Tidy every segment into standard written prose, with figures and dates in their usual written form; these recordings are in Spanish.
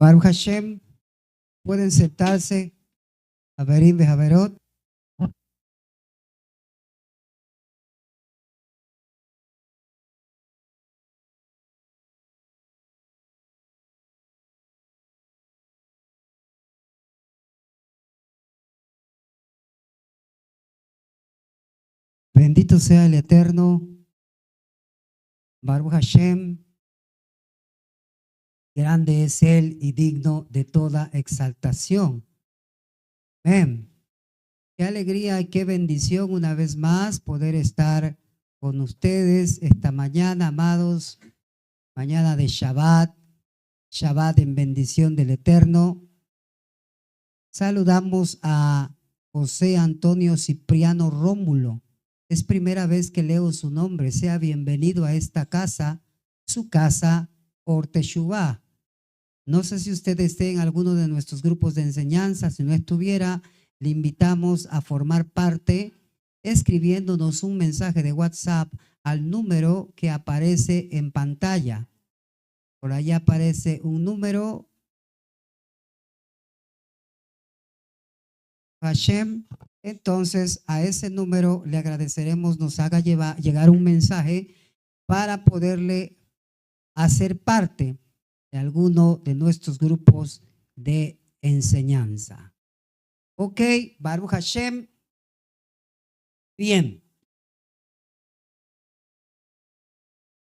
Baruch Hashem, pueden sentarse. Haverim Behaverot. Bendito sea el Eterno, Baruch Hashem, grande es Él y digno de toda exaltación. Amén. Qué alegría y qué bendición una vez más poder estar con ustedes esta mañana, amados, mañana de Shabbat, Shabbat en bendición del Eterno. Saludamos a José Antonio Cipriano Rómulo. Es primera vez que leo su nombre. Sea bienvenido a esta casa, su casa por Teshuvá. No sé si usted esté en alguno de nuestros grupos de enseñanza. Si no estuviera, le invitamos a formar parte escribiéndonos un mensaje de WhatsApp al número que aparece en pantalla. Por allá aparece un número. Hashem. Entonces a ese número le agradeceremos nos haga llegar un mensaje para poderle hacer parte de alguno de nuestros grupos de enseñanza. Ok, Baruch Hashem. Bien.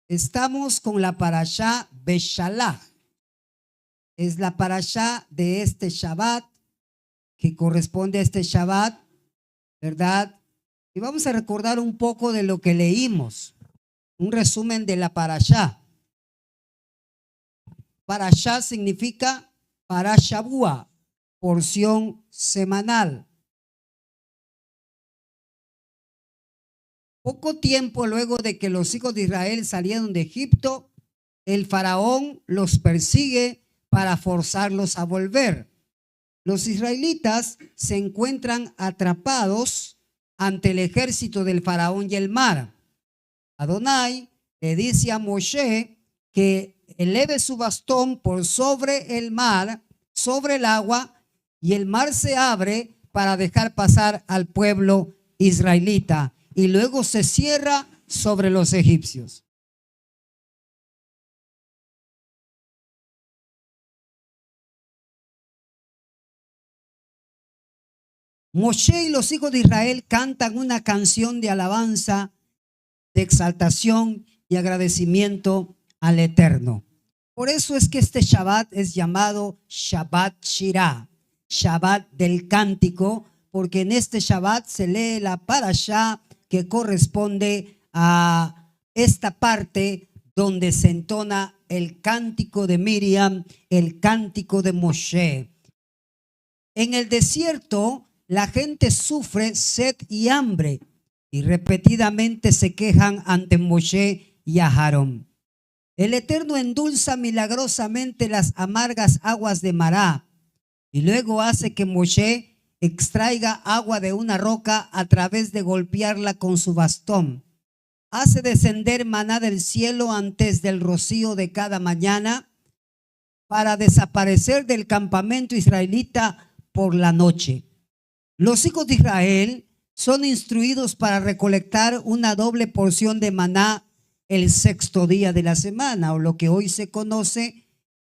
Estamos con la parashá Beshalach. Es la parashá de este Shabbat que corresponde a este Shabbat, ¿verdad? Y vamos a recordar un poco de lo que leímos. Un resumen de la parashá. Parashá significa parashabúa, porción semanal. Poco tiempo luego de que los hijos de Israel salieron de Egipto, el faraón los persigue para forzarlos a volver. Los israelitas se encuentran atrapados ante el ejército del faraón y el mar. Adonai le dice a Moshe que eleve su bastón por sobre el mar, sobre el agua, y el mar se abre para dejar pasar al pueblo israelita, y luego se cierra sobre los egipcios. Moshe y los hijos de Israel cantan una canción de alabanza, de exaltación y agradecimiento al Eterno. Por eso es que este Shabbat es llamado Shabbat Shirah, Shabbat del cántico, porque en este Shabbat se lee la parashá que corresponde a esta parte donde se entona el cántico de Miriam, el cántico de Moshe. En el desierto la gente sufre sed y hambre y repetidamente se quejan ante Moshe y a Aarón. El Eterno endulza milagrosamente las amargas aguas de Mará y luego hace que Moshe extraiga agua de una roca a través de golpearla con su bastón. Hace descender maná del cielo antes del rocío de cada mañana para desaparecer del campamento israelita por la noche. Los hijos de Israel son instruidos para recolectar una doble porción de maná el sexto día de la semana, o lo que hoy se conoce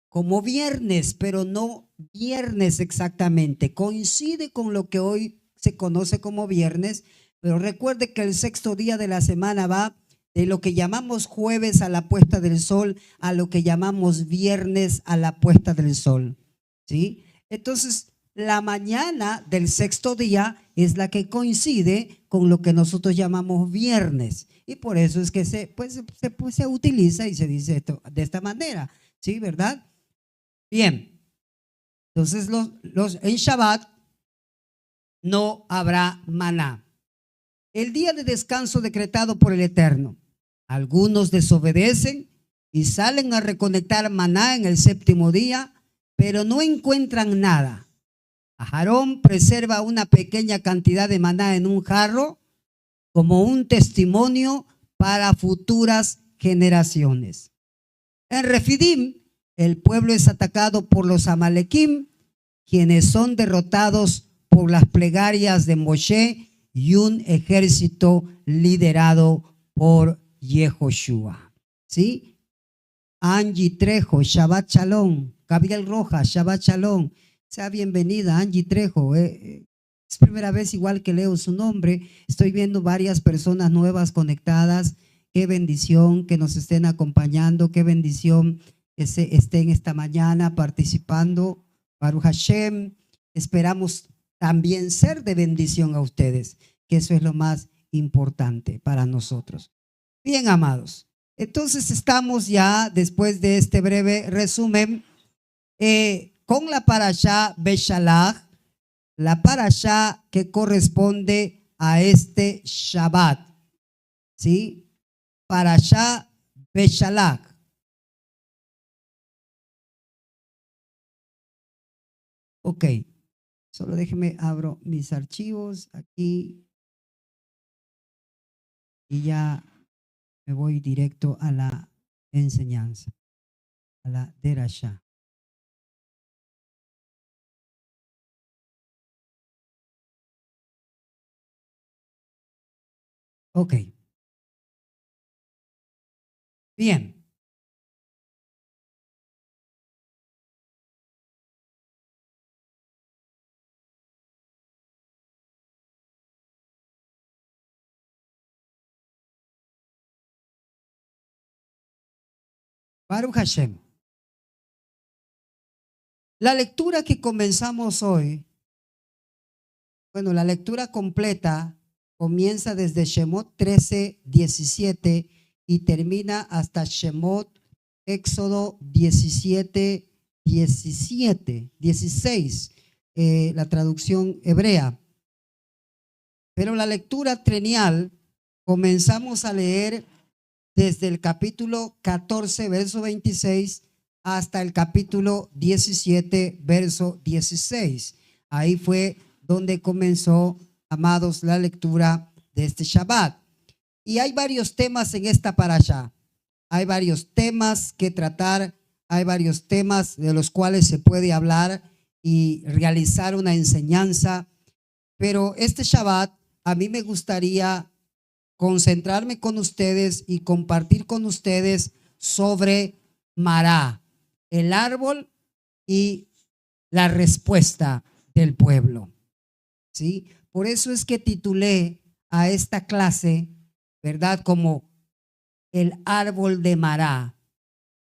como viernes, pero no viernes exactamente. Coincide con lo que hoy se conoce como viernes, pero recuerde que el sexto día de la semana va de lo que llamamos jueves a la puesta del sol a lo que llamamos viernes a la puesta del sol, ¿sí? Entonces, la mañana del sexto día es la que coincide con lo que nosotros llamamos viernes. Y por eso es que se utiliza y se dice esto de esta manera. ¿Sí? ¿Verdad? Bien. Entonces, en Shabbat no habrá maná. El día de descanso decretado por el Eterno. Algunos desobedecen y salen a recolectar maná en el séptimo día, pero no encuentran nada. Aarón preserva una pequeña cantidad de maná en un jarro como un testimonio para futuras generaciones. En Refidim, el pueblo es atacado por los amalequim, quienes son derrotados por las plegarias de Moshe y un ejército liderado por Yehoshua. ¿Sí? Angie Trejo, Shabbat Shalom. Gabriel Rojas, Shabbat Shalom. Sea bienvenida, Angie Trejo. Es primera vez igual que leo su nombre. Estoy viendo varias personas nuevas conectadas. Qué bendición que nos estén acompañando. Qué bendición que estén esta mañana participando. Baruch Hashem. Esperamos también ser de bendición a ustedes, que eso es lo más importante para nosotros. Bien, amados. Entonces estamos ya, después de este breve resumen, con la parashá Beshalach, la parashá que corresponde a este Shabbat, ¿sí? Parashá Beshalach. Ok, solo déjenme abro mis archivos aquí y ya me voy directo a la enseñanza, a la derashá. Ok. Bien. Baruch Hashem. La lectura que comenzamos hoy, bueno, la lectura completa comienza desde Shemot 13, 17 y termina hasta Shemot Éxodo 17, 16, la traducción hebrea. Pero la lectura trenial comenzamos a leer desde el capítulo 14, verso 26, hasta el capítulo 17, verso 16. Ahí fue donde comenzó, amados, la lectura de este Shabbat. Y hay varios temas en esta parashá. Hay varios temas que tratar, hay varios temas de los cuales se puede hablar y realizar una enseñanza. Pero este Shabbat, a mí me gustaría concentrarme con ustedes y compartir con ustedes sobre Mará, el árbol y la respuesta del pueblo. ¿Sí? Por eso es que titulé a esta clase, ¿verdad? Como el árbol de Mará,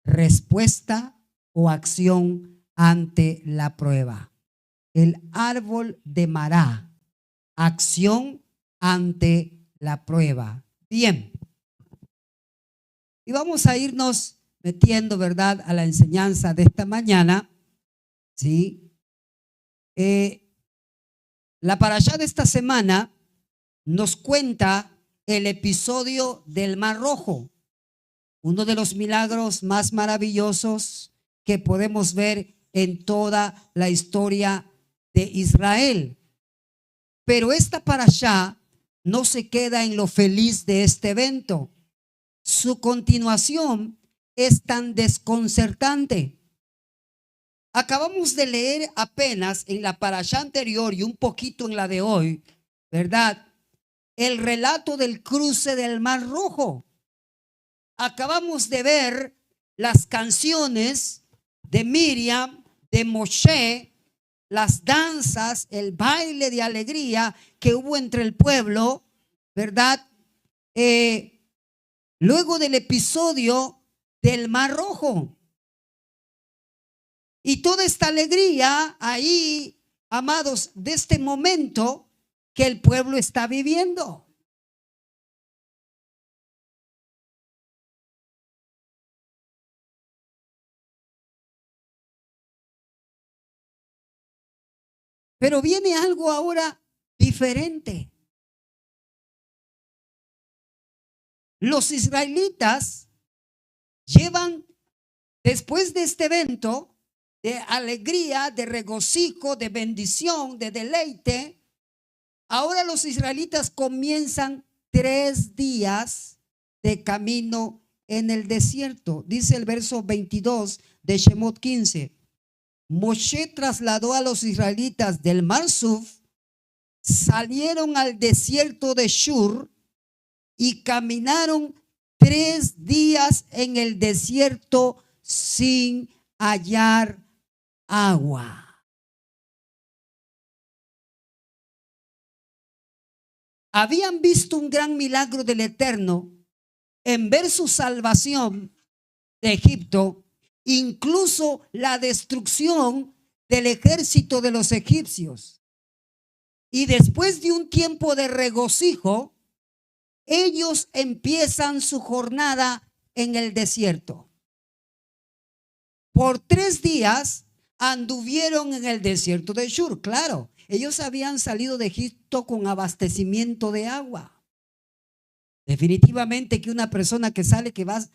respuesta o acción ante la prueba. El árbol de Mará, acción ante la prueba. Bien. Y vamos a irnos metiendo, ¿verdad?, a la enseñanza de esta mañana. ¿Sí? La parashá de esta semana nos cuenta el episodio del Mar Rojo, uno de los milagros más maravillosos que podemos ver en toda la historia de Israel. Pero esta parashá no se queda en lo feliz de este evento. Su continuación es tan desconcertante. Acabamos de leer apenas en la parashá anterior y un poquito en la de hoy, ¿verdad?, el relato del cruce del Mar Rojo. Acabamos de ver las canciones de Miriam, de Moshe, las danzas, el baile de alegría que hubo entre el pueblo, ¿verdad? Luego del episodio del Mar Rojo. Y toda esta alegría ahí, amados, de este momento que el pueblo está viviendo. Pero viene algo ahora diferente. Los israelitas llevan, después de este evento, de alegría, de regocijo, de bendición, de deleite. Ahora los israelitas comienzan 3 días de camino en el desierto. Dice el verso 22 de Shemot 15. Moshe trasladó a los israelitas del Mar Suf, salieron al desierto de Shur y caminaron 3 días en el desierto sin hallar agua. Habían visto un gran milagro del Eterno en ver su salvación de Egipto, incluso la destrucción del ejército de los egipcios. Y después de un tiempo de regocijo, ellos empiezan su jornada en el desierto. Por 3 días anduvieron en el desierto de Shur. Claro, ellos habían salido de Egipto con abastecimiento de agua. Definitivamente que una persona que sabe que va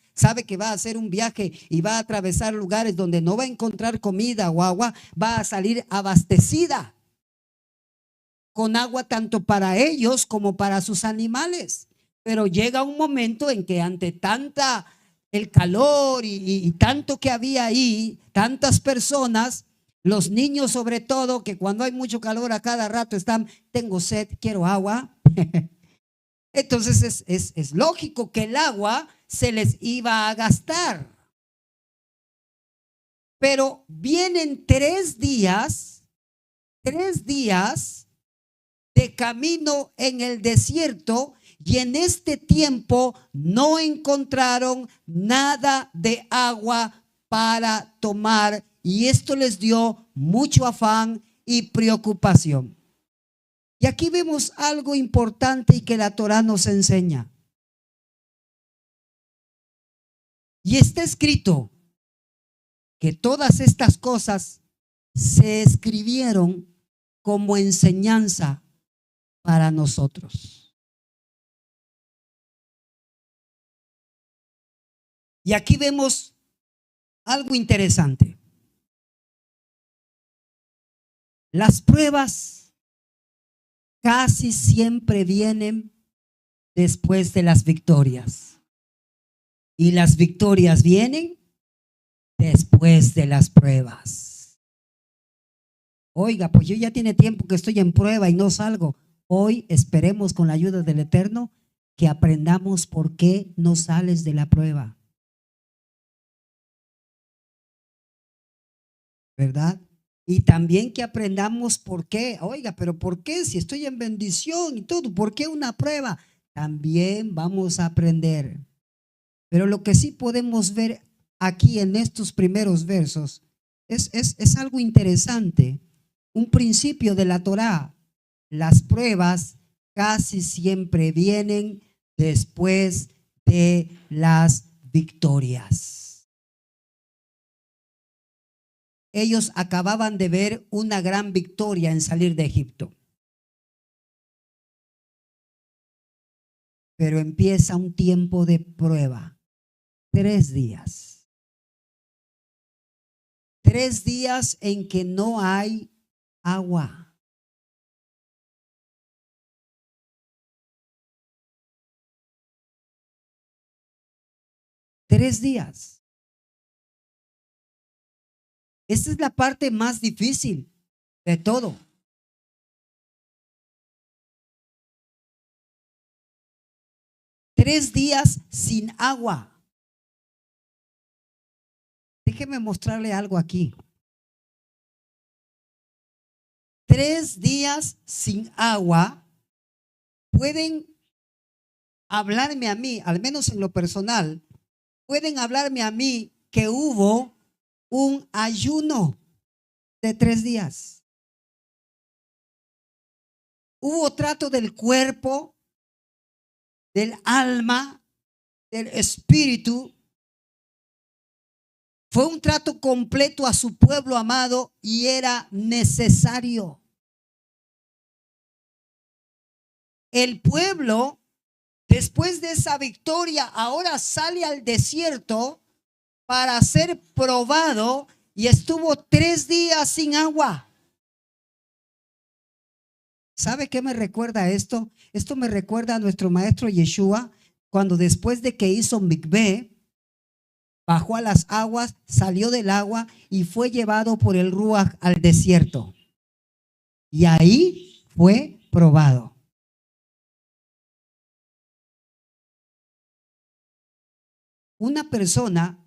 a hacer un viaje y va a atravesar lugares donde no va a encontrar comida o agua, va a salir abastecida con agua tanto para ellos como para sus animales. Pero llega un momento en que ante el calor y tanto que había ahí, tantas personas, los niños sobre todo, que cuando hay mucho calor a cada rato están, tengo sed, quiero agua. Entonces es lógico que el agua se les iba a gastar. Pero vienen 3 días de camino en el desierto, y en este tiempo no encontraron nada de agua para tomar, y esto les dio mucho afán y preocupación. Y aquí vemos algo importante y que la Torá nos enseña. Y está escrito que todas estas cosas se escribieron como enseñanza para nosotros. Y aquí vemos algo interesante. Las pruebas casi siempre vienen después de las victorias. Y las victorias vienen después de las pruebas. Oiga, pues yo ya tiene tiempo que estoy en prueba y no salgo. Hoy esperemos con la ayuda del Eterno que aprendamos por qué no sales de la prueba. ¿Verdad? Y también que aprendamos por qué. Oiga, pero ¿por qué? Si estoy en bendición y todo, ¿por qué una prueba? También vamos a aprender. Pero lo que sí podemos ver aquí en estos primeros versos es algo interesante. Un principio de la Torá. Las pruebas casi siempre vienen después de las victorias. Ellos acababan de ver una gran victoria en salir de Egipto. Pero empieza un tiempo de prueba. 3 días. 3 días en que no hay agua. Tres días. Esta es la parte más difícil de todo. Tres días sin agua. Déjeme mostrarle algo aquí. 3 días sin agua pueden hablarme a mí, al menos en lo personal, pueden hablarme a mí que hubo un ayuno de 3 días. Hubo trato del cuerpo, del alma, del espíritu. Fue un trato completo a su pueblo amado y era necesario. El pueblo, después de esa victoria, ahora sale al desierto para ser probado y estuvo 3 días sin agua. ¿Sabe qué me recuerda esto? Esto me recuerda a nuestro maestro Yeshua, cuando después de que hizo Mikvé, bajó a las aguas, salió del agua y fue llevado por el Ruach al desierto. Y ahí fue probado. Una persona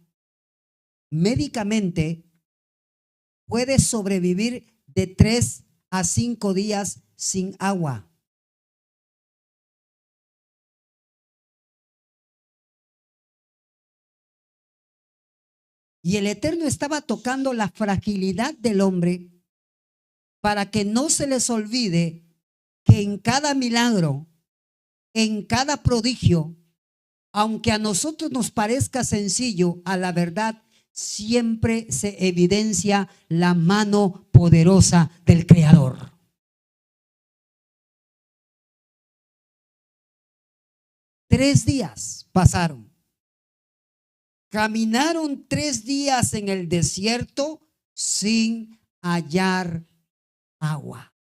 médicamente puede sobrevivir de 3 a 5 días sin agua. Y el Eterno estaba tocando la fragilidad del hombre para que no se les olvide que en cada milagro, en cada prodigio, aunque a nosotros nos parezca sencillo, a la verdad siempre se evidencia la mano poderosa del Creador. Tres días pasaron. Caminaron 3 días en el desierto sin hallar agua.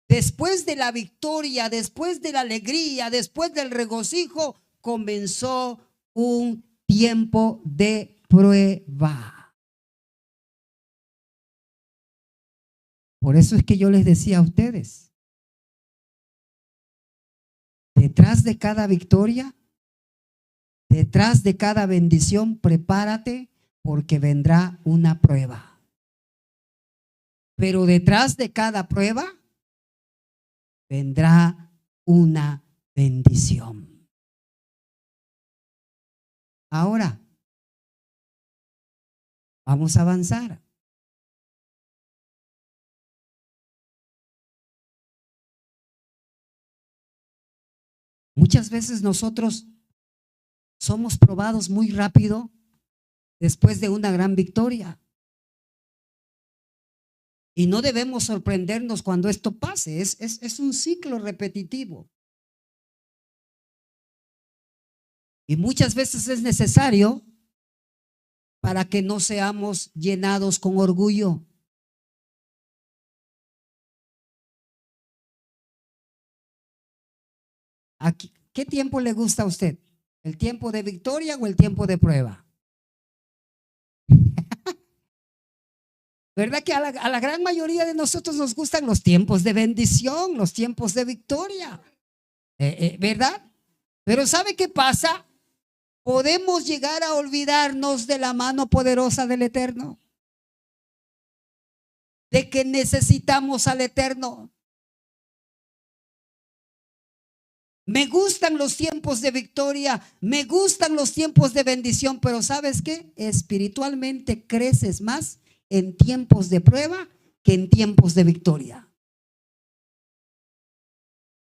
Después de la victoria, después de la alegría, después del regocijo, comenzó un tiempo de prueba. Por eso es que yo les decía a ustedes, detrás de cada victoria, detrás de cada bendición, prepárate porque vendrá una prueba. Pero detrás de cada prueba vendrá una bendición. Ahora, vamos a avanzar. Muchas veces nosotros somos probados muy rápido después de una gran victoria. Y no debemos sorprendernos cuando esto pase. Es un ciclo repetitivo. Y muchas veces es necesario para que no seamos llenados con orgullo. Aquí, ¿qué tiempo le gusta a usted? ¿El tiempo de victoria o el tiempo de prueba? ¿Verdad que a la gran mayoría de nosotros nos gustan los tiempos de bendición, los tiempos de victoria? ¿Verdad? Pero ¿sabe qué pasa? Podemos llegar a olvidarnos de la mano poderosa del Eterno, de que necesitamos al Eterno. Me gustan los tiempos de victoria, me gustan los tiempos de bendición, pero ¿sabes qué? Espiritualmente creces más en tiempos de prueba que en tiempos de victoria.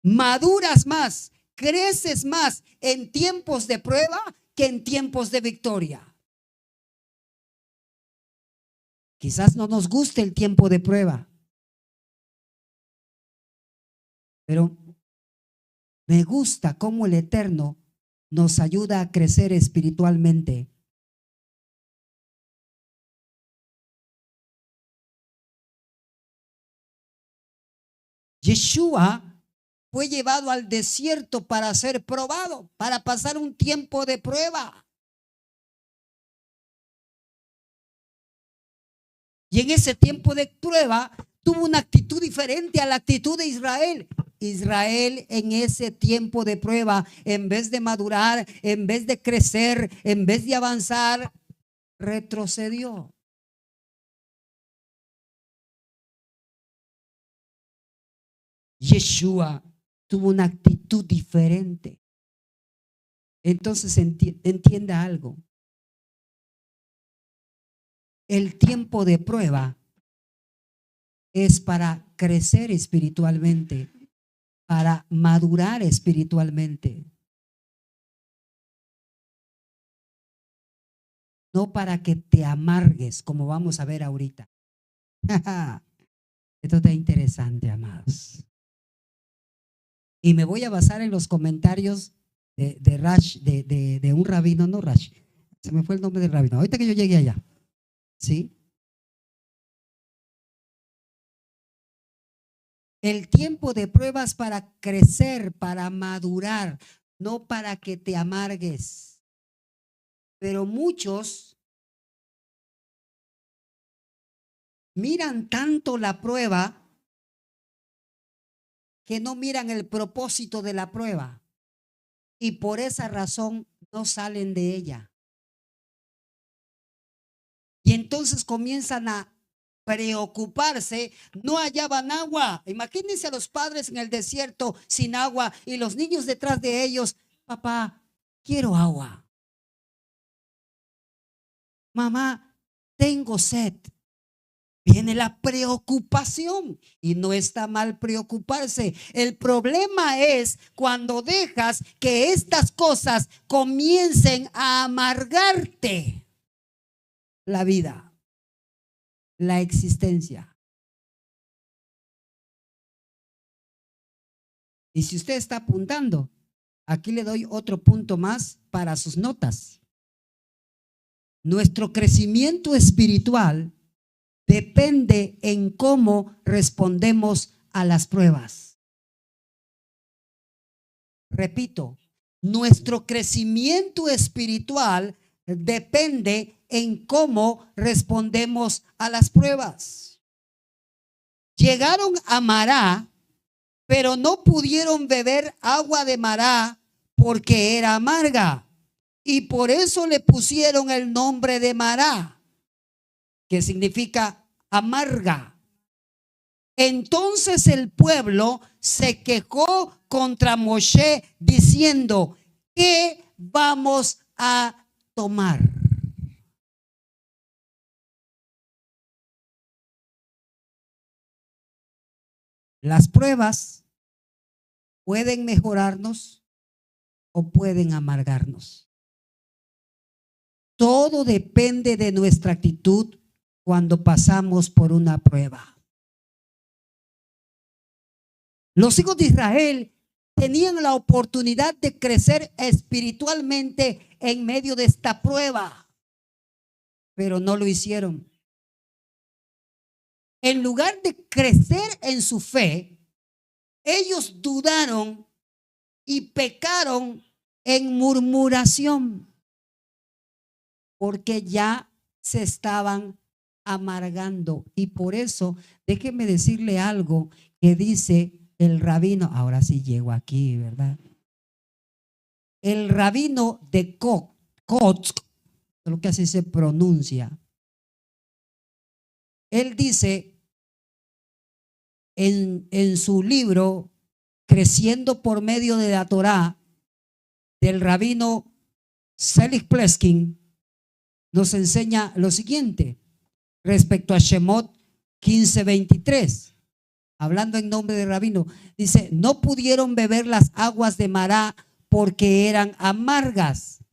Maduras más, creces más en tiempos de prueba que en tiempos de victoria. Quizás no nos guste el tiempo de prueba, pero me gusta cómo el Eterno nos ayuda a crecer espiritualmente. Yeshua fue llevado al desierto para ser probado, para pasar un tiempo de prueba. Y en ese tiempo de prueba tuvo una actitud diferente a la actitud de Israel. Israel en ese tiempo de prueba, en vez de madurar, en vez de crecer, en vez de avanzar, retrocedió. Yeshua tuvo una actitud diferente. Entonces entienda algo. El tiempo de prueba es para crecer espiritualmente, para madurar espiritualmente. No para que te amargues, como vamos a ver ahorita. Esto está interesante, amados. Y me voy a basar en los comentarios de Rash, de un rabino, no Rash, Se me fue el nombre del rabino. Ahorita que yo llegué allá. ¿Sí? El tiempo de pruebas para crecer, para madurar, no para que te amargues. Pero muchos miran tanto la prueba que no miran el propósito de la prueba y por esa razón no salen de ella. Y entonces comienzan a preocuparse, no hallaban agua. Imagínense a los padres en el desierto sin agua y los niños detrás de ellos. Papá, quiero agua. Mamá, tengo sed. Viene la preocupación y no está mal preocuparse. El problema es cuando dejas que estas cosas comiencen a amargarte la vida, la existencia. Y si usted está apuntando, aquí le doy otro punto más para sus notas. Nuestro crecimiento espiritual depende en cómo respondemos a las pruebas. Repito, nuestro crecimiento espiritual depende en cómo respondemos a las pruebas. Llegaron a Mará, pero no pudieron beber agua de Mará porque era amarga. Y por eso le pusieron el nombre de Mará, que significa amarga. Entonces el pueblo se quejó contra Moshe diciendo: ¿qué vamos a tomar? Las pruebas pueden mejorarnos o pueden amargarnos. Todo depende de nuestra actitud cuando pasamos por una prueba. Los hijos de Israel tenían la oportunidad de crecer espiritualmente en medio de esta prueba, pero no lo hicieron. En lugar de crecer en su fe, ellos dudaron y pecaron en murmuración, porque ya se estaban amargando. Y por eso, déjeme decirle algo que dice el rabino, ahora sí llego aquí, ¿verdad? El rabino de Kotsk, lo que así se pronuncia, él dice en su libro Creciendo por medio de la Torá, del rabino Selig Pleskin, nos enseña lo siguiente respecto a Shemot 15:23. Hablando en nombre del rabino, dice: no pudieron beber las aguas de Mará porque eran amargas.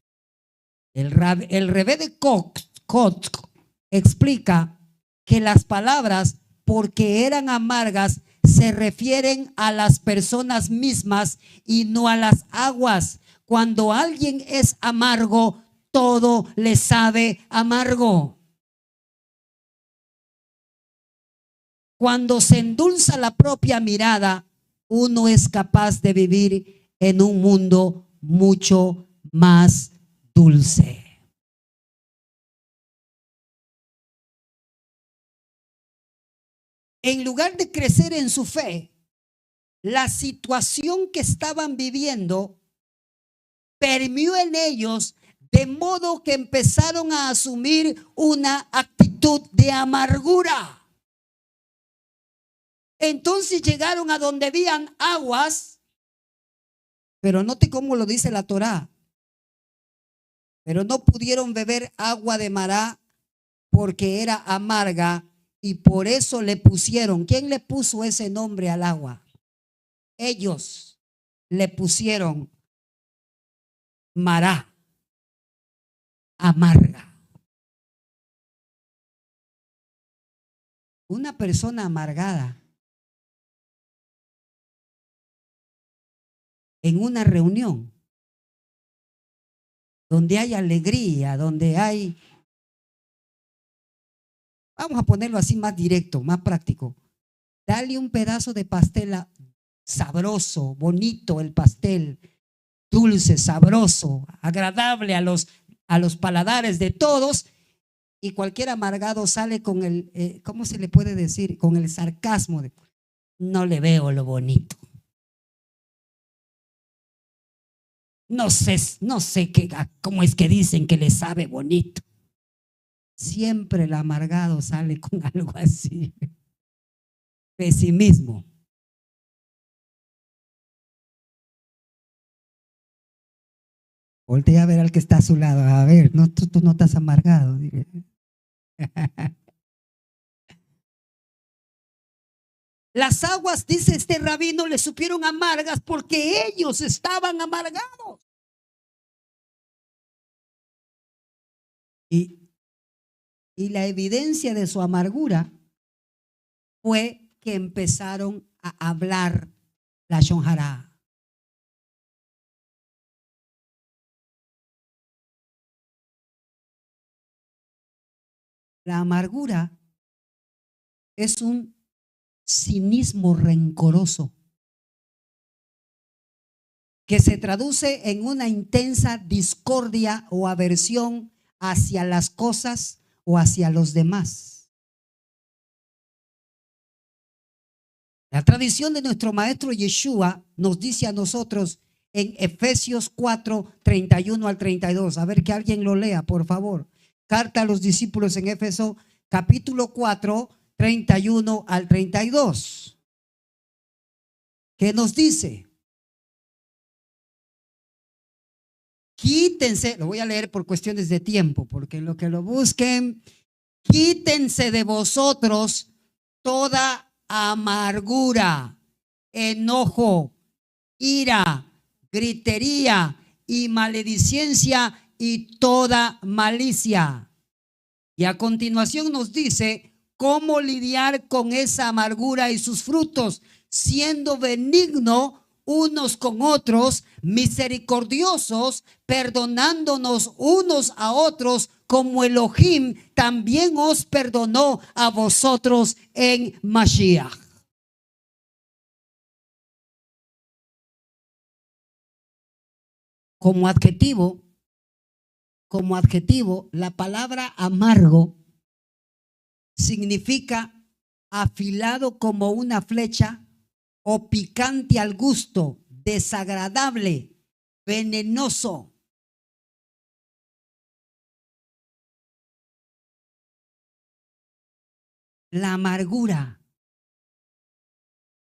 El Rebbe de Kotsk explica que las palabras porque eran amargas se refieren a las personas mismas y no a las aguas. Cuando alguien es amargo, todo le sabe amargo. Cuando se endulza la propia mirada, uno es capaz de vivir en un mundo mucho más dulce. En lugar de crecer en su fe, la situación que estaban viviendo permeó en ellos, de modo que empezaron a asumir una actitud de amargura. Entonces llegaron a donde habían aguas, pero note cómo lo dice la Torá. Pero no pudieron beber agua de Mará porque era amarga, y por eso le pusieron. ¿Quién le puso ese nombre al agua? Ellos le pusieron Mará, amarga. Una persona amargada en una reunión donde hay alegría, donde hay, vamos a ponerlo así más directo, más práctico. Dale un pedazo de pastel sabroso, bonito el pastel, dulce, sabroso, agradable a los paladares de todos, y cualquier amargado sale con el, ¿cómo se le puede decir? Con el sarcasmo de, no le veo lo bonito. No sé, no sé qué, cómo es que dicen que le sabe bonito. Siempre el amargado sale con algo así. Pesimismo. Voltea a ver al que está a su lado. A ver, no, tú no estás amargado. Las aguas, dice este rabino, le supieron amargas porque ellos estaban amargados. Y la evidencia de su amargura fue que empezaron a hablar la shonjara. La amargura es un cinismo rencoroso que se traduce en una intensa discordia o aversión hacia las cosas o hacia los demás. La tradición de nuestro maestro Yeshua nos dice a nosotros en Efesios 4, 31 al 32. A ver que alguien lo lea, por favor. Carta a los discípulos en Éfeso, capítulo 4, 31 al 32. ¿Qué nos dice? Quítense, lo voy a leer por cuestiones de tiempo, porque en lo que lo busquen, quítense de vosotros toda amargura, enojo, ira, gritería y maledicencia y toda malicia. Y a continuación nos dice cómo lidiar con esa amargura y sus frutos, siendo benigno unos con otros, misericordiosos, perdonándonos unos a otros, como Elohim también os perdonó a vosotros en Mashiach. Como adjetivo, la palabra amargo significa afilado como una flecha o picante al gusto, desagradable, venenoso. La amargura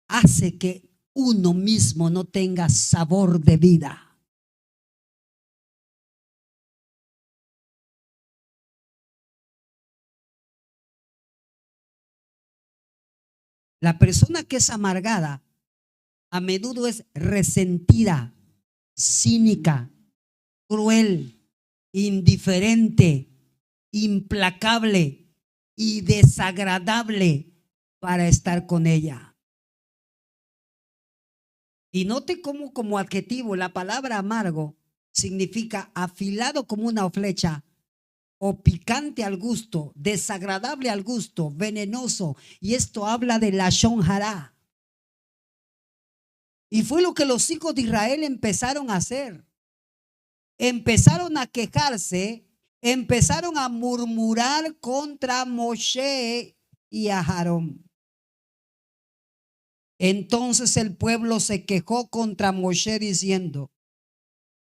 hace que uno mismo no tenga sabor de vida. La persona que es amargada a menudo es resentida, cínica, cruel, indiferente, implacable y desagradable para estar con ella. Y note cómo como adjetivo la palabra amargo significa afilado como una flecha o picante al gusto, desagradable al gusto, venenoso. Y esto habla de lashon hara. Y fue lo que los hijos de Israel empezaron a hacer. Empezaron a quejarse, empezaron a murmurar contra Moshe y a Aarón. Entonces el pueblo se quejó contra Moshe diciendo,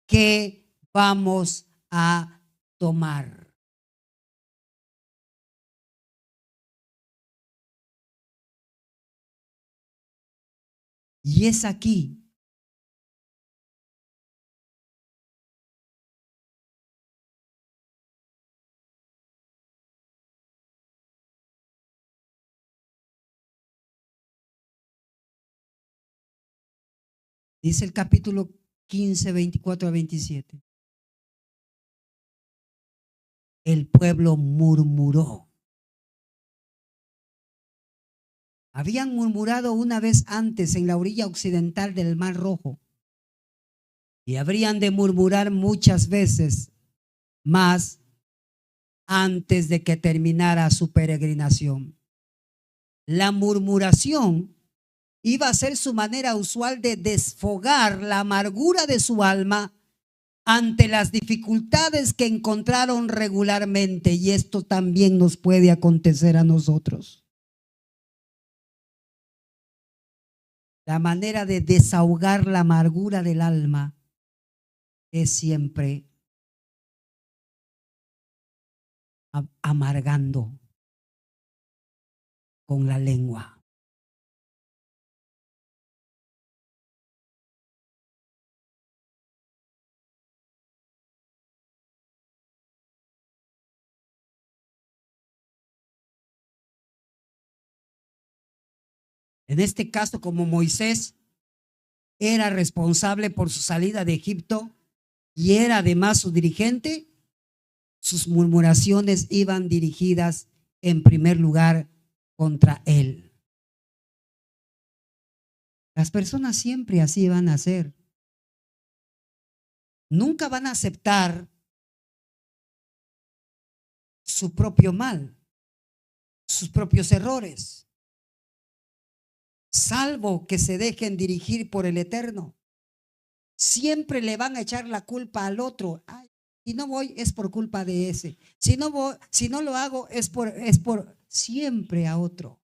¿qué vamos a tomar? Y es aquí dice el capítulo 15, 24 a 27. El pueblo murmuró. Habían murmurado una vez antes en la orilla occidental del Mar Rojo. y habrían de murmurar muchas veces más antes de que terminara su peregrinación. La murmuración iba a ser su manera usual de desfogar la amargura de su alma ante las dificultades que encontraron regularmente, y esto también nos puede acontecer a nosotros. La manera de desahogar la amargura del alma es siempre amargando con la lengua. En este caso, como Moisés era responsable por su salida de Egipto y era además su dirigente, sus murmuraciones iban dirigidas en primer lugar contra él. Las personas siempre así van a ser. Nunca van a aceptar su propio mal, sus propios errores, salvo que se dejen dirigir por el Eterno. Siempre le van a echar la culpa al otro. Ay, si no voy es por culpa de ese. Si no lo hago es por siempre a otro.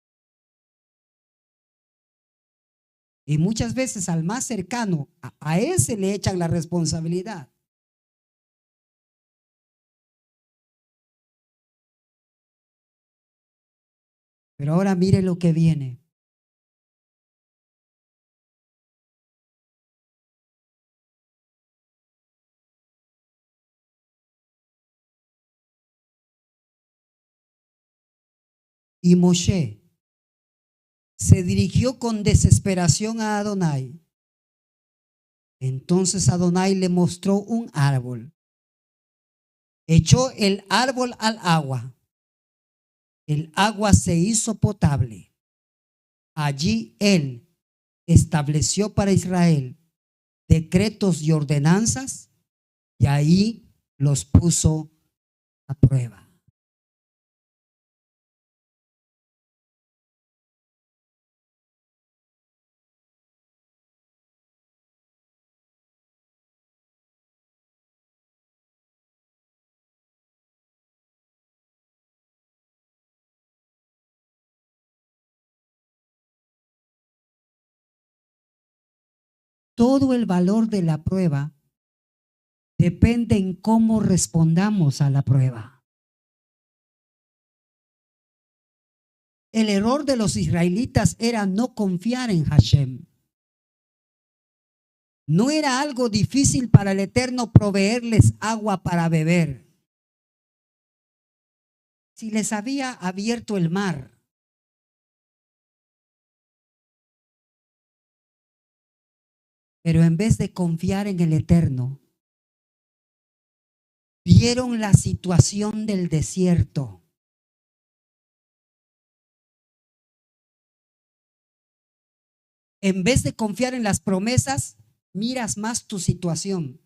Y muchas veces al más cercano, a ese le echan la responsabilidad. Pero ahora mire lo que viene. Y Moshe se dirigió con desesperación a Adonai. Entonces Adonai le mostró un árbol. Echó el árbol al agua. El agua se hizo potable. Allí él estableció para Israel decretos y ordenanzas y ahí los puso a prueba. Todo el valor de la prueba depende en cómo respondamos a la prueba. El error de los israelitas era no confiar en Hashem. No era algo difícil para el Eterno proveerles agua para beber. Si les había abierto el mar, pero en vez de confiar en el Eterno, vieron la situación del desierto. En vez de confiar en las promesas, miras más tu situación.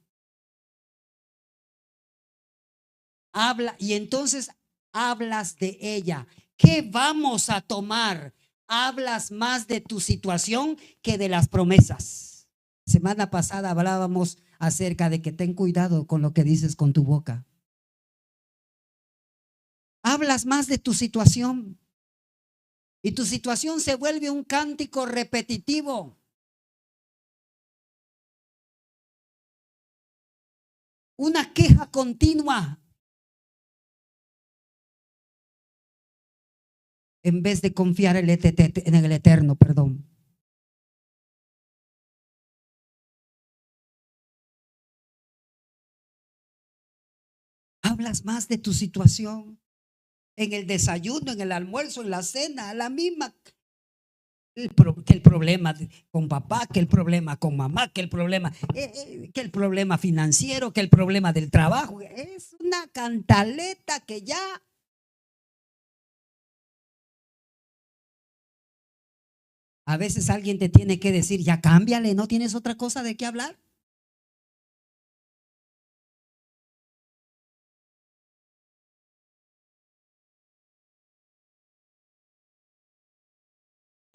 Habla y entonces hablas de ella. ¿Qué vamos a tomar? Hablas más de tu situación que de las promesas. Semana pasada hablábamos acerca de que ten cuidado con lo que dices con tu boca. Hablas más de tu situación y tu situación se vuelve un cántico repetitivo. Una queja continua. En vez de confiar en el Eterno, perdón. Hablas más de tu situación en el desayuno, en el almuerzo, en la cena, la misma. Que el problema con papá, que el problema con mamá, que el problema financiero, que el problema del trabajo. Es una cantaleta que ya. A veces alguien te tiene que decir, ya cámbiale, ¿no tienes otra cosa de qué hablar?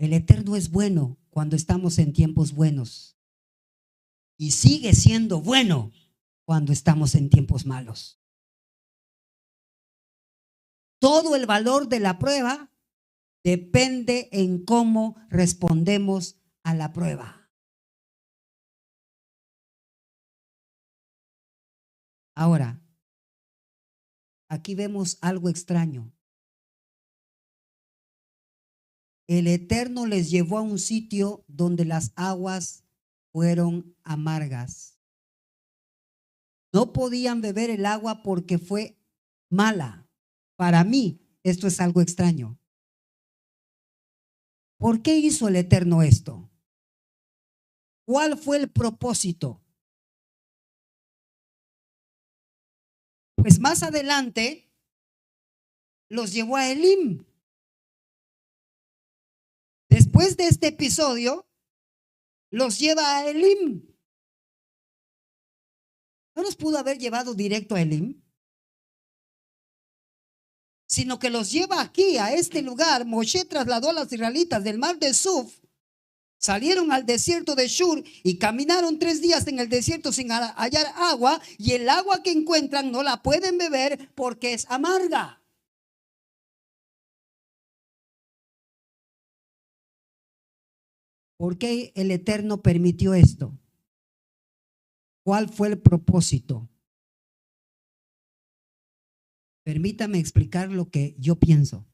El Eterno es bueno cuando estamos en tiempos buenos y sigue siendo bueno cuando estamos en tiempos malos. Todo el valor de la prueba depende en cómo respondemos a la prueba. Ahora, aquí vemos algo extraño. El Eterno les llevó a un sitio donde las aguas fueron amargas. No podían beber el agua porque fue mala. Para mí, esto es algo extraño. ¿Por qué hizo el Eterno esto? ¿Cuál fue el propósito? Pues más adelante los llevó a Elim. Después de este episodio, los lleva a Elim. ¿No los pudo haber llevado directo a Elim? Sino que los lleva aquí, a este lugar. Moshe trasladó a los israelitas del mar de Suf, salieron al desierto de Shur y caminaron 3 días en el desierto sin hallar agua, y el agua que encuentran no la pueden beber porque es amarga. ¿Por qué el Eterno permitió esto? ¿Cuál fue el propósito? Permítame explicar lo que yo pienso,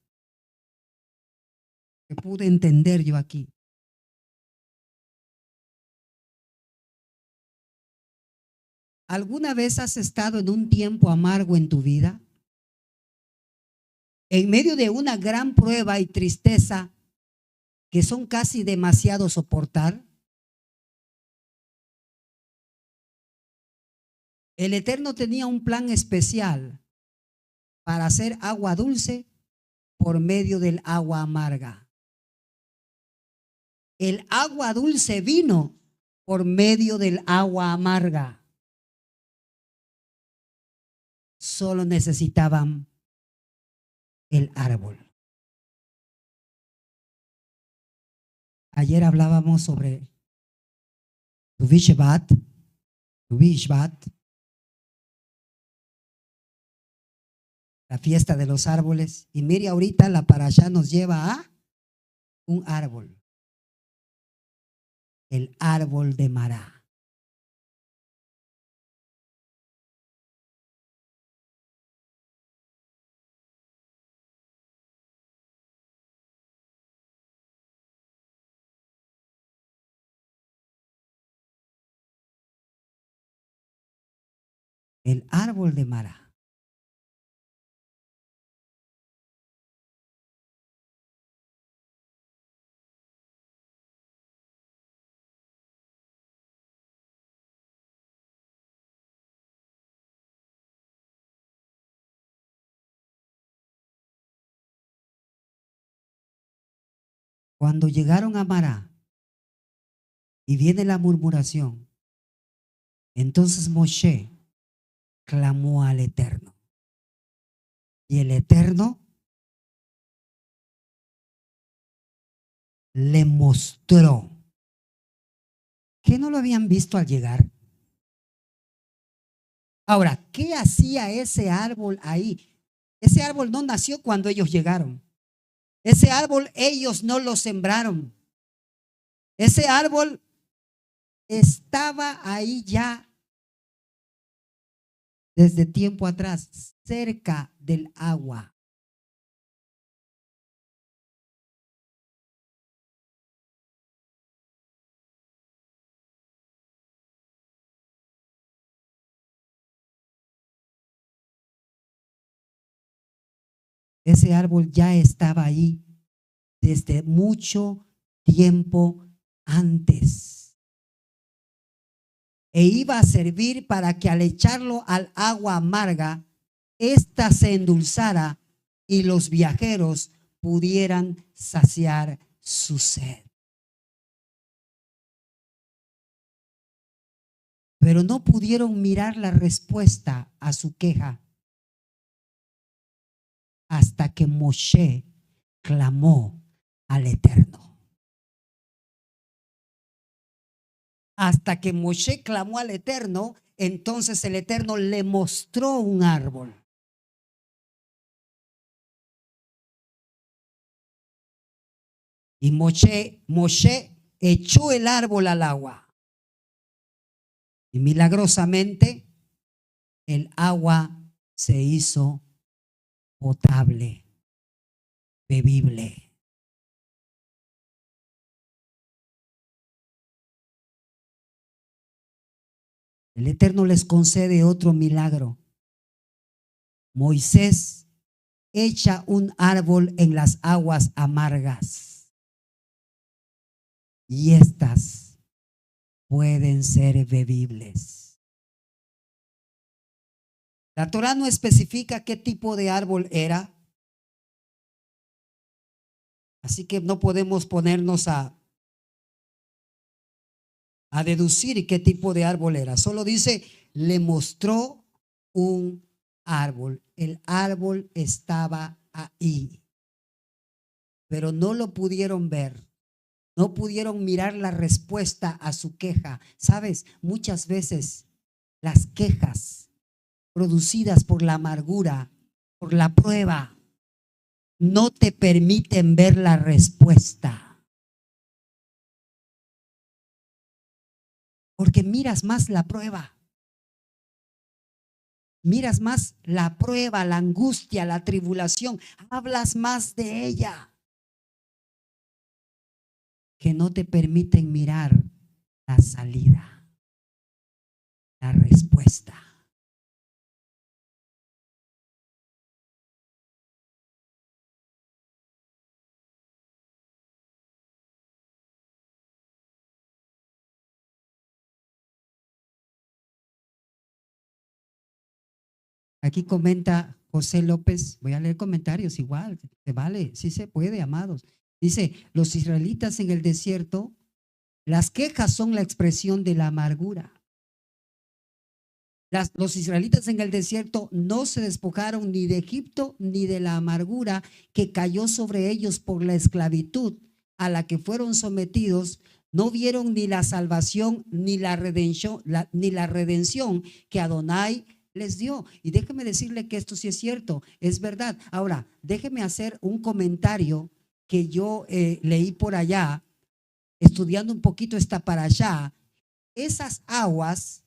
que pude entender yo aquí. ¿Alguna vez has estado en un tiempo amargo en tu vida? En medio de una gran prueba y tristeza que son casi demasiado soportar. El Eterno tenía un plan especial para hacer agua dulce por medio del agua amarga. El agua dulce vino por medio del agua amarga. Solo necesitaban el árbol. Ayer hablábamos sobre Tu Bishvat, la fiesta de los árboles. Y mire, ahorita la parashá nos lleva a un árbol. El árbol de Mará. El árbol de Mará. Cuando llegaron a Mará y viene la murmuración, entonces Moshe clamó al Eterno. Y el Eterno le mostró que no lo habían visto al llegar. Ahora, ¿qué hacía ese árbol ahí? Ese árbol no nació cuando ellos llegaron. Ese árbol ellos no lo sembraron. Ese árbol estaba ahí ya desde tiempo atrás, cerca del agua. Ese árbol ya estaba ahí desde mucho tiempo antes. E iba a servir para que al echarlo al agua amarga, ésta se endulzara y los viajeros pudieran saciar su sed. Pero no pudieron mirar la respuesta a su queja hasta que Moshe clamó al Eterno. hasta que Moshe clamó al Eterno. Entonces el Eterno le mostró un árbol. Y Moshe echó el árbol al agua. Y milagrosamente el agua se hizo potable, bebible. El Eterno les concede otro milagro. Moisés echa un árbol en las aguas amargas y estas pueden ser bebibles. La Torá no especifica qué tipo de árbol era, así que no podemos ponernos a deducir qué tipo de árbol era. Solo dice, le mostró un árbol. El árbol estaba ahí, pero no lo pudieron ver. No pudieron mirar la respuesta a su queja. ¿Sabes? Muchas veces las quejas producidas por la amargura, por la prueba, no te permiten ver la respuesta. Porque miras más la prueba. Miras más la prueba, la angustia, la tribulación. Hablas más de ella, que no te permiten mirar la salida, la respuesta. Aquí comenta José López, voy a leer comentarios igual, se vale, sí se puede, amados. Dice, los israelitas en el desierto, las quejas son la expresión de la amargura. Los israelitas en el desierto no se despojaron ni de Egipto ni de la amargura que cayó sobre ellos por la esclavitud a la que fueron sometidos. No vieron ni la salvación ni la redención, que Adonai les dio. Y déjeme decirle que esto sí es cierto, es verdad. Ahora, déjeme hacer un comentario que yo leí por allá, estudiando un poquito esta parashá. Esas aguas,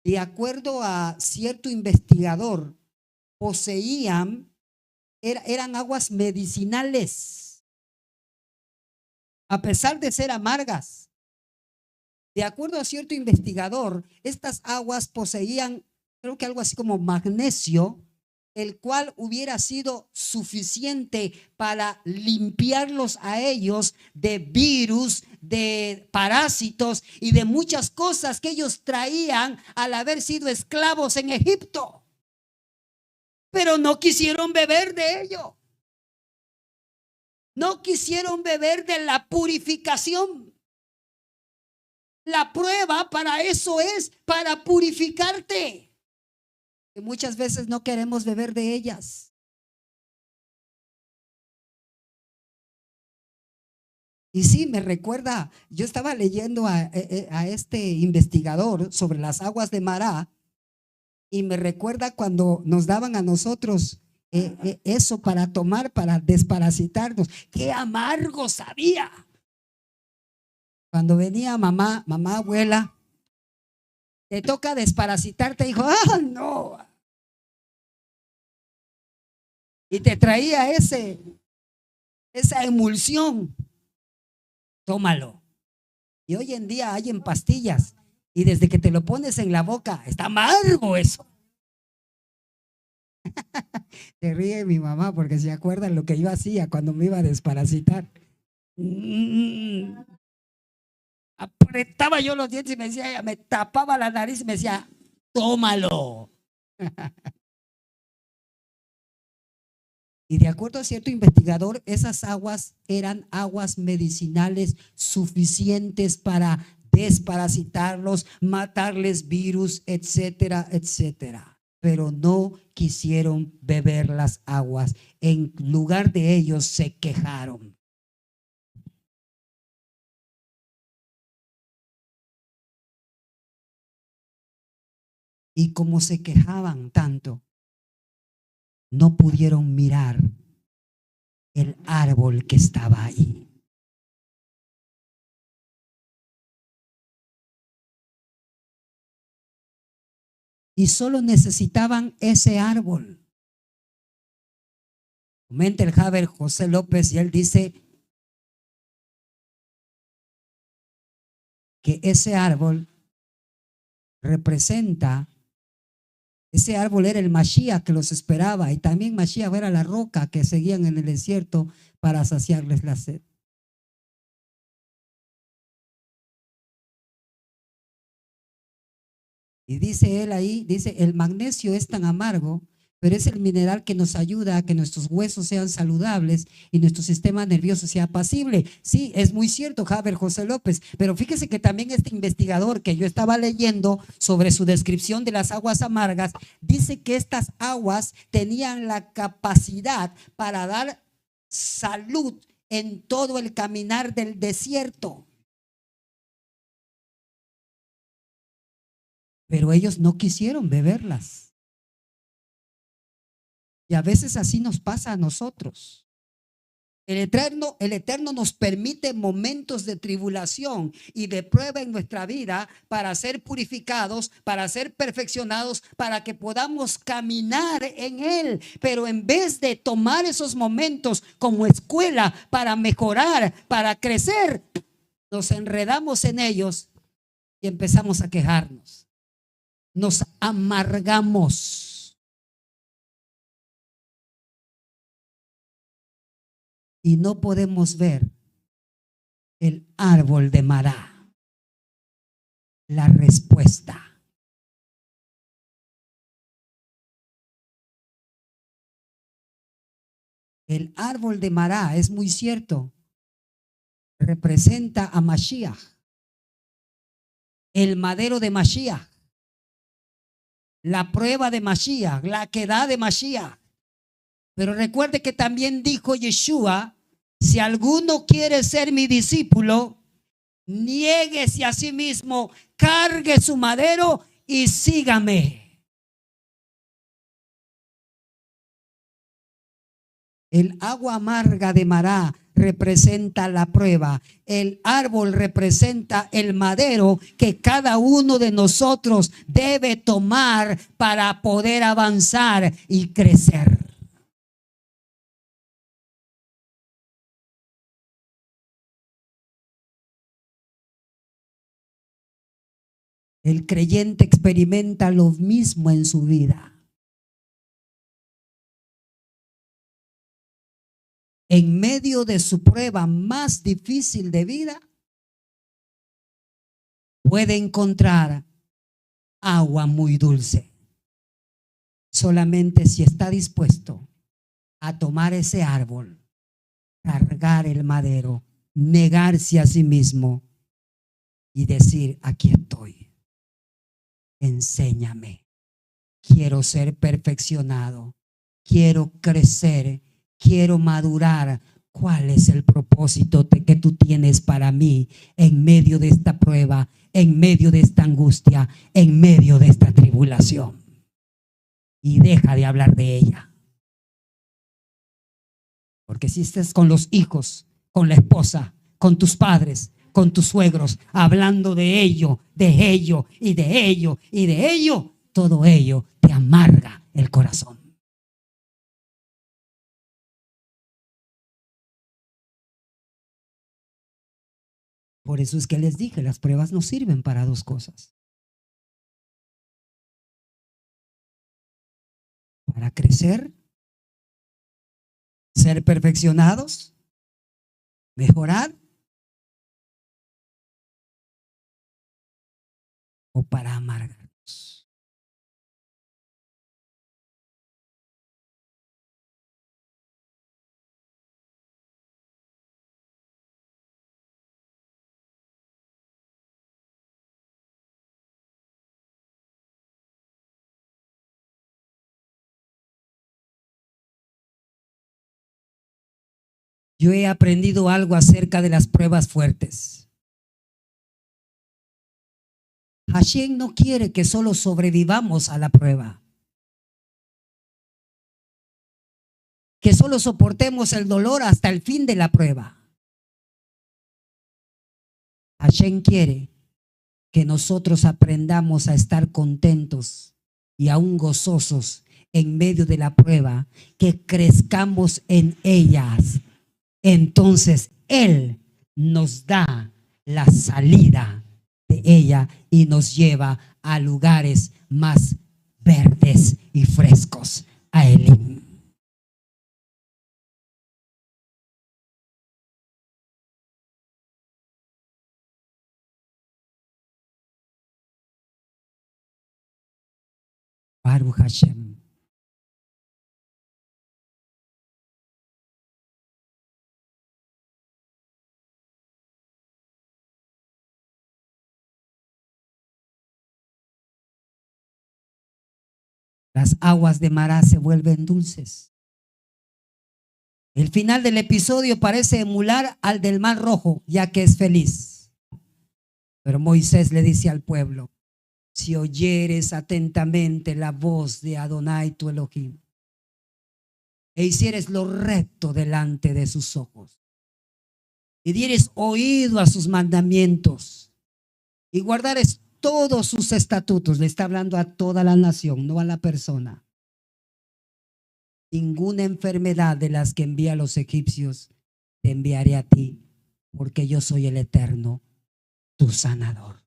de acuerdo a cierto investigador, poseían, eran aguas medicinales, a pesar de ser amargas. De acuerdo a cierto investigador, estas aguas poseían, creo que algo así como magnesio, el cual hubiera sido suficiente para limpiarlos a ellos de virus, de parásitos y de muchas cosas que ellos traían al haber sido esclavos en Egipto. Pero no quisieron beber de ello. No quisieron beber de la purificación. La prueba para eso es, para purificarte. Que muchas veces no queremos beber de ellas. Y sí, me recuerda, yo estaba leyendo a este investigador sobre las aguas de Mará y me recuerda cuando nos daban a nosotros eso para tomar, para desparasitarnos. ¡Qué amargo sabía! Cuando venía mamá, abuela, te toca desparasitarte, dijo, ¡ah, no! Y te traía esa emulsión. Tómalo. Y hoy en día hay en pastillas y desde que te lo pones en la boca, está amargo eso. Se ríe mi mamá porque se acuerda lo que yo hacía cuando me iba a desparasitar. Apretaba yo los dientes y me decía, me tapaba la nariz y me decía, tómalo. Y de acuerdo a cierto investigador, esas aguas eran aguas medicinales suficientes para desparasitarlos, matarles virus, etcétera, etcétera. Pero no quisieron beber las aguas. En lugar de ellos se quejaron. Y como se quejaban tanto, no pudieron mirar el árbol que estaba ahí. Y solo necesitaban ese árbol. Comenta el Javier José López y él dice que ese árbol representa, ese árbol era el Mashiach que los esperaba, y también Mashiach era la roca que seguían en el desierto para saciarles la sed. Y dice él ahí, dice, el magnesio es tan amargo, pero es el mineral que nos ayuda a que nuestros huesos sean saludables y nuestro sistema nervioso sea apacible. Sí, es muy cierto, Javier José López, pero fíjese que también este investigador que yo estaba leyendo sobre su descripción de las aguas amargas, dice que estas aguas tenían la capacidad para dar salud en todo el caminar del desierto. Pero ellos no quisieron beberlas. Y a veces así nos pasa a nosotros. El Eterno nos permite momentos de tribulación y de prueba en nuestra vida para ser purificados, para ser perfeccionados, para que podamos caminar en Él. Pero en vez de tomar esos momentos como escuela para mejorar, para crecer, nos enredamos en ellos y empezamos a quejarnos. Nos amargamos. Y no podemos ver el árbol de Mará, la respuesta. El árbol de Mará, es muy cierto, representa a Mashiach, el madero de Mashiach, la prueba de Mashiach, la quedad de Mashiach. Pero recuerde que también dijo Yeshua, si alguno quiere ser mi discípulo, niéguese a sí mismo, cargue su madero y sígame. El agua amarga de Mará representa la prueba. El árbol representa el madero que cada uno de nosotros debe tomar para poder avanzar y crecer. El creyente experimenta lo mismo en su vida. En medio de su prueba más difícil de vida, puede encontrar agua muy dulce. Solamente si está dispuesto a tomar ese árbol, cargar el madero, negarse a sí mismo y decir, aquí estoy, enséñame, quiero ser perfeccionado, quiero crecer, quiero madurar. ¿Cuál es el propósito que tú tienes para mí en medio de esta prueba, en medio de esta angustia, en medio de esta tribulación? Y deja de hablar de ella. Porque si estás con los hijos, con la esposa, con tus padres, con tus suegros, hablando de ello, de ello y de ello y de ello, todo ello te amarga el corazón. Por eso es que les dije, las pruebas no sirven para dos cosas. Para crecer, ser perfeccionados, mejorar, o para amargarnos. Yo he aprendido algo acerca de las pruebas fuertes. Hashem no quiere que solo sobrevivamos a la prueba, que solo soportemos el dolor hasta el fin de la prueba. Hashem quiere que nosotros aprendamos a estar contentos y aún gozosos en medio de la prueba, que crezcamos en ellas. Entonces Él nos da la salida de ella y nos lleva a lugares más verdes y frescos, a Elim. Baruch Hashem. Las aguas de Mará se vuelven dulces. El final del episodio parece emular al del Mar Rojo, ya que es feliz. Pero Moisés le dice al pueblo: si oyeres atentamente la voz de Adonai tu Elohim, e hicieres lo recto delante de sus ojos, y dieres oído a sus mandamientos, y guardares todos sus estatutos. Le está hablando a toda la nación, no a la persona. Ninguna enfermedad de las que envía a los egipcios te enviaré a ti, porque yo soy el Eterno, tu sanador.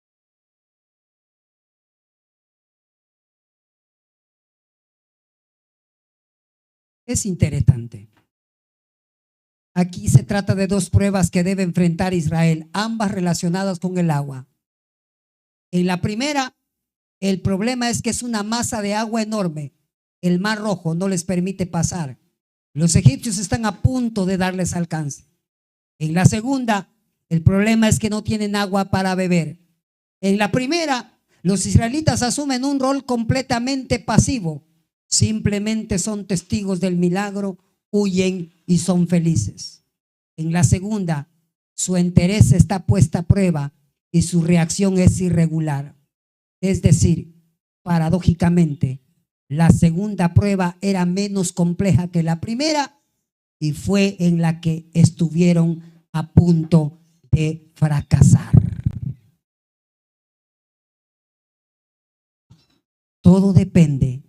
Es interesante. Aquí se trata de dos pruebas que debe enfrentar Israel, ambas relacionadas con el agua. En la primera, el problema es que es una masa de agua enorme. El Mar Rojo no les permite pasar. Los egipcios están a punto de darles alcance. En la segunda, el problema es que no tienen agua para beber. En la primera, los israelitas asumen un rol completamente pasivo. Simplemente son testigos del milagro, huyen y son felices. En la segunda, su interés está puesta a prueba y su reacción es irregular. Es decir, paradójicamente, la segunda prueba era menos compleja que la primera y fue en la que estuvieron a punto de fracasar. Todo depende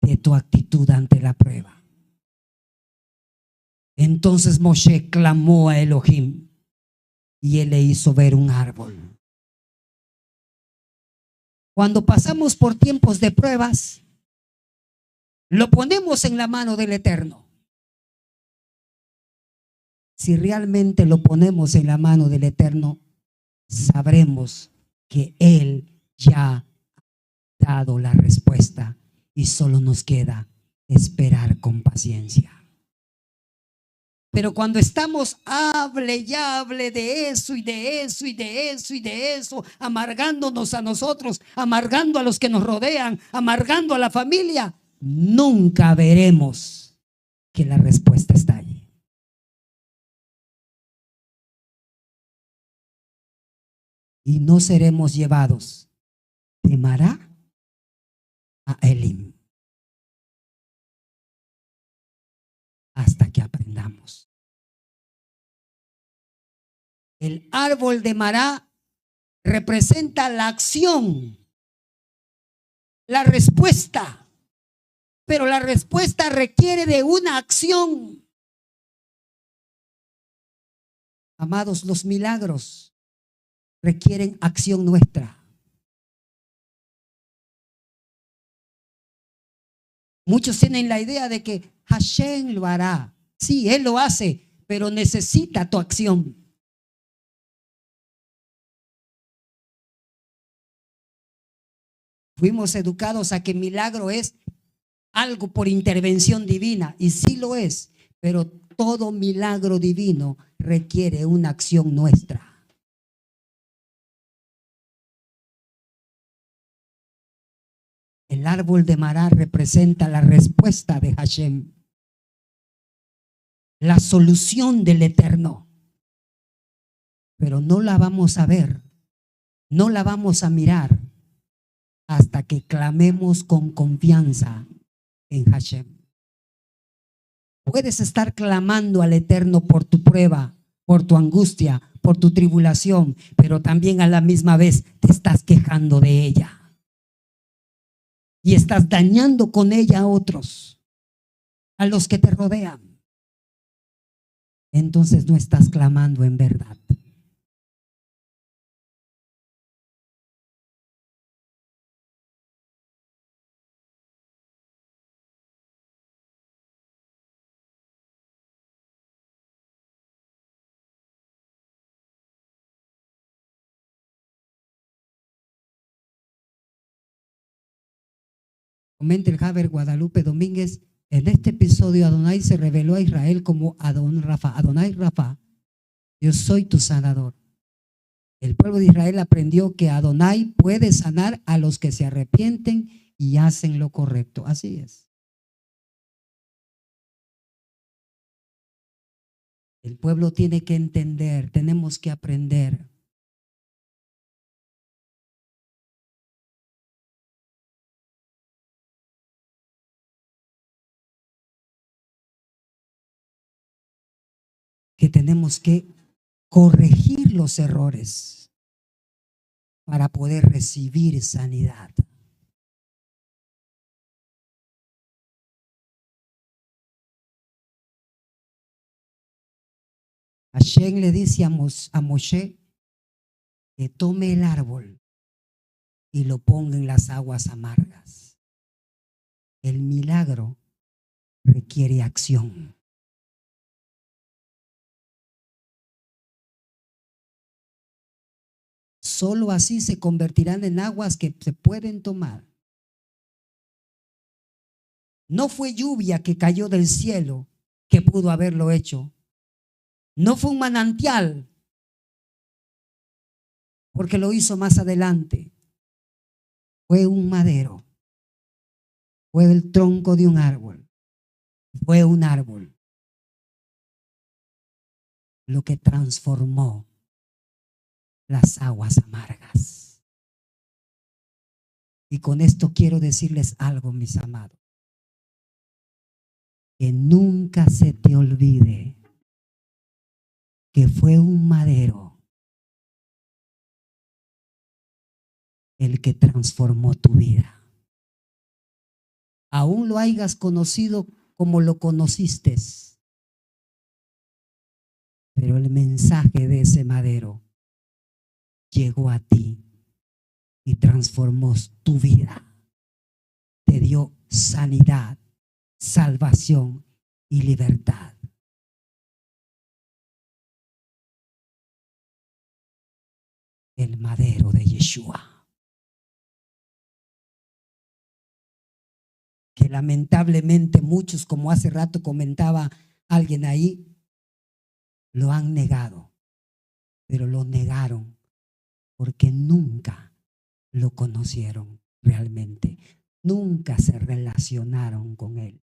de tu actitud ante la prueba. Entonces Moshe clamó a Elohim y él le hizo ver un árbol. Cuando pasamos por tiempos de pruebas, lo ponemos en la mano del Eterno. Si realmente lo ponemos en la mano del Eterno, sabremos que Él ya ha dado la respuesta y solo nos queda esperar con paciencia. Pero cuando estamos, hable y hable de eso y de eso y de eso y de eso, amargándonos a nosotros, amargando a los que nos rodean, amargando a la familia, nunca veremos que la respuesta está allí. Y no seremos llevados de Mará a Elim hasta que aprendamos. El árbol de Mará representa la acción, la respuesta, pero la respuesta requiere de una acción. Amados, los milagros requieren acción nuestra. Muchos tienen la idea de que Hashem lo hará. Sí, Él lo hace, pero necesita tu acción. Fuimos educados a que milagro es algo por intervención divina, y sí lo es, pero todo milagro divino requiere una acción nuestra. El árbol de Mará representa la respuesta de Hashem, la solución del Eterno, pero no la vamos a ver no la vamos a mirar hasta que clamemos con confianza en Hashem. Puedes estar clamando al Eterno por tu prueba, por tu angustia, por tu tribulación, pero también a la misma vez te estás quejando de ella y estás dañando con ella a otros, a los que te rodean. Entonces no estás clamando en verdad. Comenta el Haber Guadalupe Domínguez: en este episodio Adonai se reveló a Israel como Adon Rafa. Adonai Rafa, yo soy tu sanador. El pueblo de Israel aprendió que Adonai puede sanar a los que se arrepienten y hacen lo correcto. Así es. El pueblo tiene que entender, tenemos que aprender. Que tenemos que corregir los errores para poder recibir sanidad. Hashem le dice a Moshe que tome el árbol y lo ponga en las aguas amargas. El milagro requiere acción. Solo así se convertirán en aguas que se pueden tomar. No fue lluvia que cayó del cielo que pudo haberlo hecho. No fue un manantial, porque lo hizo más adelante. Fue un madero. Fue el tronco de un árbol. Fue un árbol lo que transformó las aguas amargas. Y con esto quiero decirles algo, mis amados. Que nunca se te olvide que fue un madero el que transformó tu vida. Aún lo hayas conocido como lo conociste, pero el mensaje de ese madero llegó a ti y transformó tu vida. Te dio sanidad, salvación y libertad. El madero de Yeshua. Que lamentablemente muchos, como hace rato comentaba alguien ahí, lo han negado, pero lo negaron porque nunca lo conocieron realmente, nunca se relacionaron con él.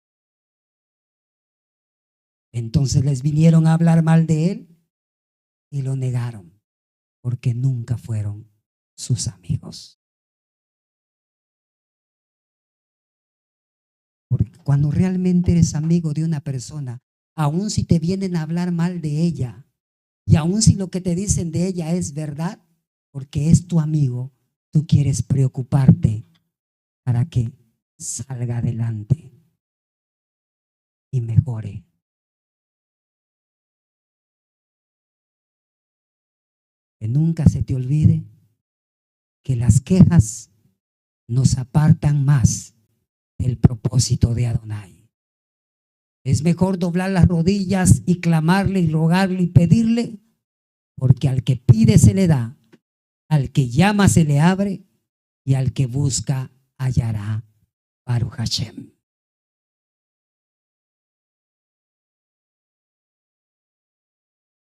Entonces les vinieron a hablar mal de él y lo negaron porque nunca fueron sus amigos. Porque cuando realmente eres amigo de una persona, aun si te vienen a hablar mal de ella y aun si lo que te dicen de ella es verdad, porque es tu amigo, tú quieres preocuparte para que salga adelante y mejore. Que nunca se te olvide que las quejas nos apartan más del propósito de Adonai. Es mejor doblar las rodillas y clamarle y rogarle y pedirle, porque al que pide se le da, al que llama se le abre y al que busca hallará. Baruch Hashem.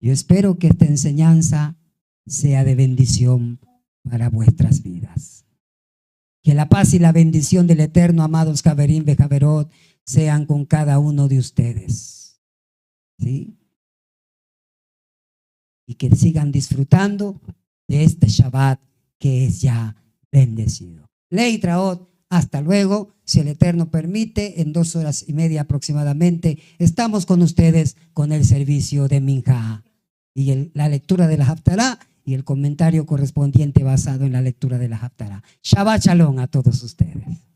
Yo espero que esta enseñanza sea de bendición para vuestras vidas. Que la paz y la bendición del Eterno, amados Javerín Bejaverot, sean con cada uno de ustedes. ¿Sí? Y que sigan disfrutando de este Shabbat que es ya bendecido. Ley Traot, hasta luego. Si el Eterno permite, en 2 horas y media aproximadamente, estamos con ustedes con el servicio de Minjá y la lectura de la Haftará y el comentario correspondiente basado en la lectura de la Haftará. Shabbat Shalom a todos ustedes.